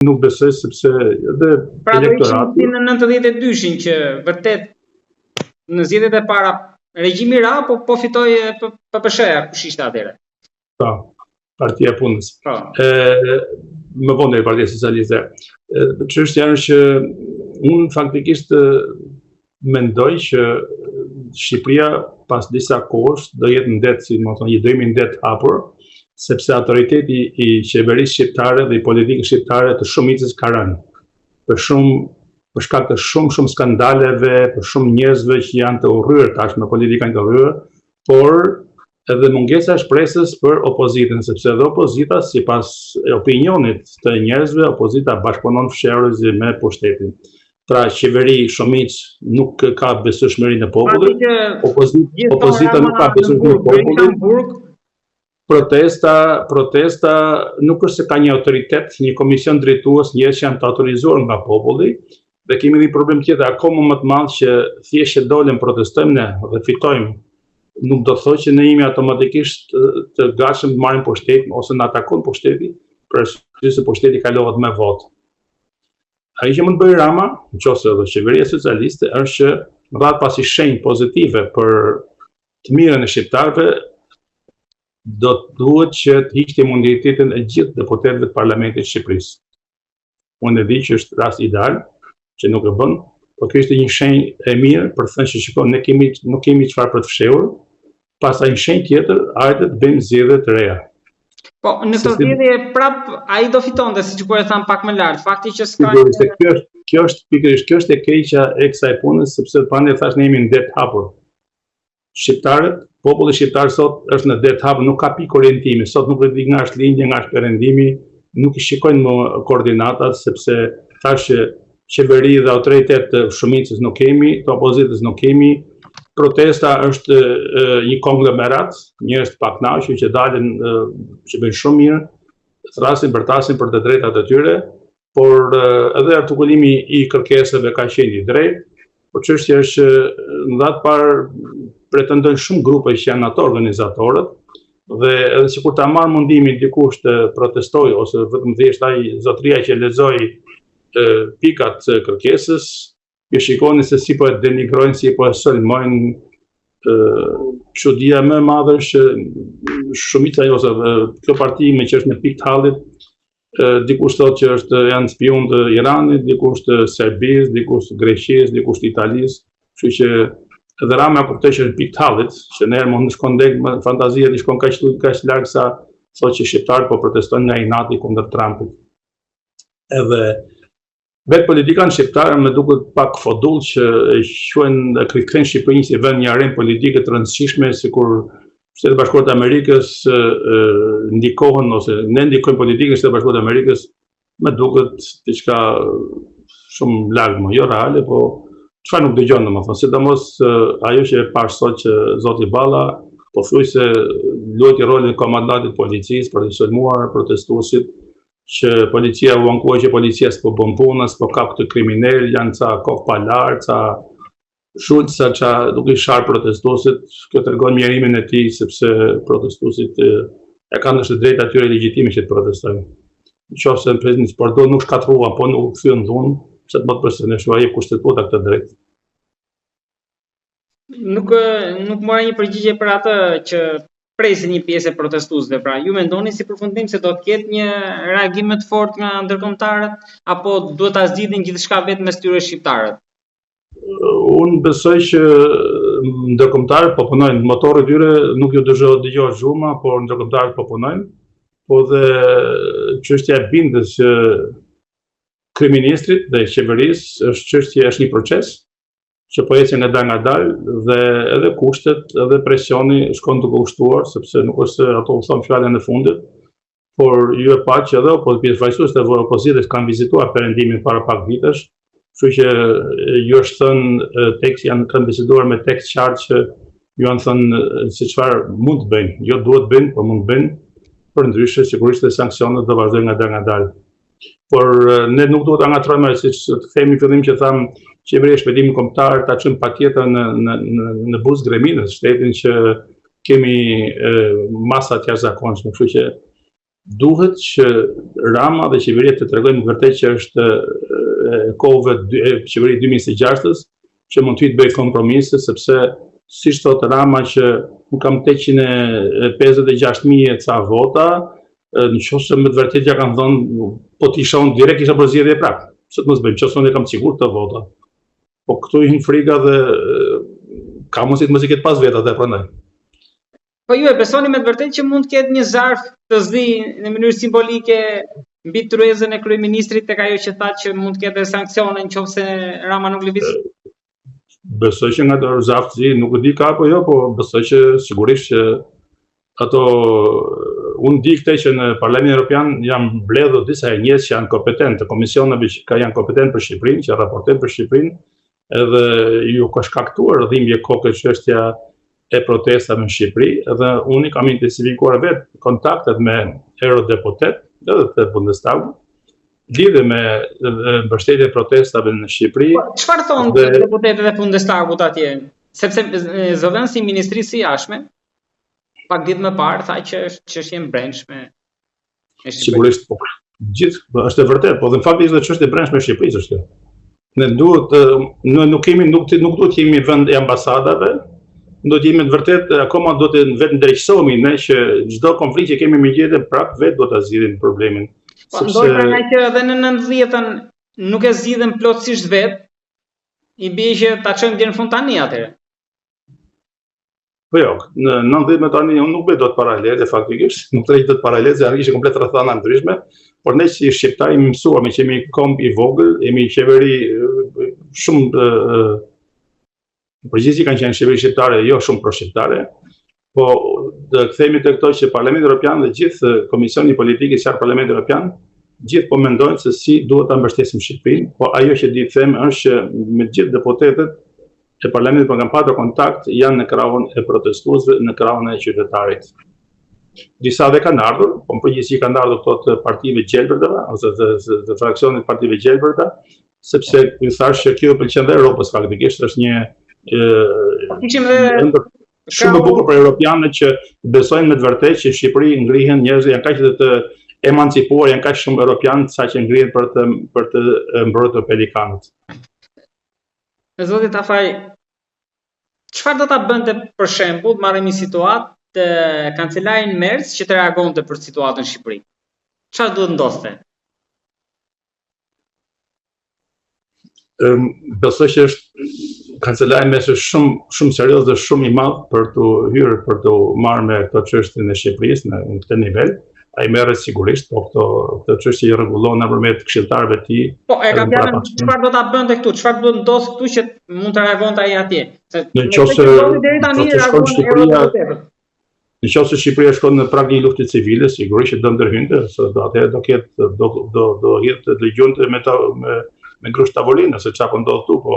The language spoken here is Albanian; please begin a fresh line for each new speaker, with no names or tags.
nuk besoj sepse edhe
elektorati në 92-shin që vërtet në zgjedhjet e para regjimi ra po fitoi PPSH-ja, kush ishte atëherë?
Po, Partia e Punës. Më vonë e Partia Socialiste. Çështja është që unë faktikisht mendoj që Shqipëria pas disa kohësh do jetë në det, si më thonë, do jemi në det hapur, sepse autoriteti i qeverisë shqiptare dhe i politikës shqiptare të shumicës ka rënë. Për shkak të shumë skandaleve, për shumë njerëzve që janë të urryer tashmë politika të urryer, por edhe mungesa e shpresës për opozitën, sepse edhe opozita, sipas opinionit të njerëzve, opozita bashkëpunon fshehurëzi me pushtetin. Pra qeveri shumicë nuk ka besueshmëri në popull, opozita nuk ka besueshmëri në popull. Protesta nuk është se ka një autoritet, një komision drejtues, njerëz që janë të autorizuar nga populli, dhe kemi një problem tjetër akoma më të madh që thjesht që dolem protestojmë ne dhe fitojmë, nuk do thotë që ne jemi automatikisht të gatshëm të marrim pushtetin ose na atakon pushteti, për arsye se pushteti kalohet me votë. Ai që mund të bëjë Rama, nëse edhe qeveria socialiste, është që radh pasi shenjë pozitive për të mirën e shqiptarëve, duhet që të hiqte imunitetin e gjithë deputetëve të Parlamentit të Shqipërisë. Unë e di që është rast ideal, që nuk e bën, por kjo është një shenjë e mirë për të thënë që shikoj, ne nuk kemi çfarë për të fshehur, pastaj një shenjë tjetër, hajde të bëjmë zgjedhje të reja.
Po, në këtë zgjedhje prap ai do fitonte, siç po e tham pak më lart. Fakti që s'ka.
Kjo është e keqja e kësaj punës, sepse pandej thash ne jemi në det hapur. Shqiptarët, populli shqiptar sot është në det hapur, nuk ka pikë orientimi. Sot nuk e di nga është lindja, nga është perëndimi, nuk i shikojnë më koordinatat, sepse thash që qeveri dhe autoritet të shumicës nuk kemi, të opozitës nuk kemi. Protesta është një konglomerat, njerëz të pakënaqur që dalin, që bëjnë shumë mirë, thrasin, bërtasin për të drejtat e tyre, por edhe artikullimi i kërkesave ka qenë i drejtë, por çështja është që në datë parë pretendojnë shumë grupe që janë ato organizatorët, dhe edhe sikur ta marr mundimin dikush të protestojë ose vetëm thjesht ai zotëria që lexoi pikat e kërkesës, ju shikoni se si po e denigrojnë, si po e sulmojnë. Çudia më e madhe është shumica ose kjo parti me që është në pikë të hallit, dikush thotë që janë spion të Iranit, dikush të Serbisë, dikush të Greqisë, dikush të Italisë, kështu që edhe Rama kuptoi që në pikë të hallit, që ne mund të shkon deg me fantazia të shkon kaq larg sa thotë që shqiptarët po protestojnë nga inati kundër Trumpit. Edhe vetë politikanë shqiptarë më duket pak fodull që quajnë kthejnë Shqipërinë si vend një arenë politike të rëndësishme, sikur Shtetet Bashkuara të Amerikës ndikohen ose ne ndikojmë politikën e Shtetet Bashkuara të Amerikës, më duket diçka shumë larg, jo reale, po çfarë nuk dëgjon domethënë, sidomos ajo që e pash sot që zoti Balla pothuajse luajti rolin e komandantit të policisë për të sulmuar protestuesit, që policia u ankuaj që policia s'po bën punën, s'po kap këtë kriminal, janë ca kokë palar, ca shulca që duke sharë protestuesit, kjo tregon mjerimin e tij sepse protestuesit e kanë të drejtë atyre legjitime që të protestojnë. Nëse presidenti Pordo nuk shkatrua, po nuk kthyen dhunë, pse të mos përshëndeshë ai kushtetuta këtë drejtë.
Nuk mora një përgjigje për atë që presin një pjesë e protestuesve. Pra, ju mendoni si përfundim se do të ketë një reagim më të fortë nga ndërkombëtarët apo duhet ta zgjidhin gjithçka vetëm mes tyre shqiptarët?
Unë besoj që ndërkombëtarët po punojnë, motorët e tyre nuk ju dëgjohet zhurma, por ndërkombëtarët po punojnë. Po dhe çështja e bindjes që kryeministrit dhe qeverisë është një proces që po ecën nga dal dhe edhe kushtet, edhe presioni shkon duke ushtuar, sepse nuk është se ato u thon fjalën e fundit, por ju e pa që edhe pjesëfaqësuesit e opozitës kanë vizituar perëndimin para pak vitesh, kështu që ju është thënë tekst kanë biseduar me tekst qartë që ju kanë thënë se çfarë mund të bëjnë, jo duhet bëjnë, por mund të bëjnë, përndryshe sigurisht dhe sanksionet do vazhdojnë nga dal. Por ne nuk duhet ta ngatrojmë, siç të themi në fillim që tham, qeveria e shpëtimit kombëtar ta çojmë patjetër në buzë greminës shtetin që kemi masa të jashtëzakonshme, kështu që duhet që Rama dhe qeveria të tregojnë vërtet që është kohëve qeveria 2006-ës që mund të bëjë kompromise, sepse siç thot Rama që nuk kam 856.000 ca vota, nëse me të vërtetë ja kanë thënë po t'i shon direkt isha për zgjedhje prap. Pse të mos bëjmë, nëse unë kam sigurt të vota. Po këtu i hin frika dhe ka mundësi të mos i ketë pas vetat e prandaj.
Po ju e besoni me të vërtetë që mund të ketë një zarf të zi në mënyrë simbolike mbi tryezën e kryeministrit tek ajo që tha që mund të ketë sanksione nëse Rama nuk lëviz?
Besoj që nga të zarfzi nuk e di ka apo jo, po besoj që sigurisht që ato unë di këtë që në Parlamentin Evropian janë mbledhur disa njerëz që janë kompetentë, komisioneve që janë kompetentë për Shqipërinë, që raportojnë për Shqipërinë, edhe ju ka shkaktuar dhimbje koke çështja e protestave në Shqipëri, edhe unë kam intensifikuar vetë kontaktet me eurodeputet edhe të Bundestagut, lidhe me mbështetje e protestave në Shqipëri.
Çfarë thonë deputetët e Bundestagut atje? Sepse zëvendësi i Ministrisë së Jashtme pak ditë më parë tha që është çështje e brendshme.
Sigurisht po. Gjithë është e vërtetë, po dhe në fakt është çështje e brendshme e Shqipërisë është kjo. Ne duhet nuk duhet jemi vend e ambasadave, do të jemi të vërtetë akoma do të vetë ndërgjegjësohemi ne që çdo konflikt që kemi me gjetën prap vetë do ta zgjidhim problemin.
Po ndoj pranaj që edhe në 90-ën nuk e zgjidhen plotësisht vetë, i bie që ta çojmë deri në fund tani atëherë.
Po jo, në 90 me tani unë nuk bëj dot paralele faktikisht, nuk tregj dot paralele, se janë komplet rrethana ndryshme, por ne si shqiptarë jemi mësuar me që jemi komb i vogël, jemi qeveri shumë përgjithësi kanë qenë qeveri shqiptare, jo shumë pro-shqiptare, po të kthehemi te këto që Parlamenti Evropian dhe gjithë Komisioni Politik i Parlamentit Evropian, gjithë po mendojnë se si duhet ta mbështesim Shqipërinë, po ajo që di të them është që me gjithë deputetët e Parlamentit për kanë patur kontakt janë në krahun e protestuesve, në krahun e qytetarit. Disa dhe kanë ardhur, po në përgjithësi kanë ardhur këto të partive gjelbërtave, ose të fraksionit partive gjelbërta, sepse ju thash që kjo pëlqen dhe Europës faktikisht, është një shumë e bukur për europianët që besojnë me të vërtetë që në Shqipëri ngrihen njerëz janë kaq të emancipuar, janë kaq shumë europianë sa që ngrihen për të mbrojtur pelikanët.
Zoti Tafaj, çfarë do ta bënte për shembull, marrim një situatë të kancelarin Merz që të reagonte për situatën në Shqipëri? Çfarë duhet ndodhte?
Besoj që është kancelari Merz është shumë serioz dhe shumë i madh për të hyrë për të marrë me këtë çështje në Shqipërisë në këtë nivel. Ai merret sigurisht, po këtë çështje i rregullon nëpërmjet këshilltarëve të tij. Po
e kam fjalën çfarë do ta bënte këtu, çfarë do të ndodhë këtu që mund të reagonte ai atje.
Nëse Shqipëria shkon në prag një lufte civile, sigurisht që do ndërhynte, se atëherë do ketë do jetë dëgjonte me grusht tavolinë, se çfarë po ndodh këtu, po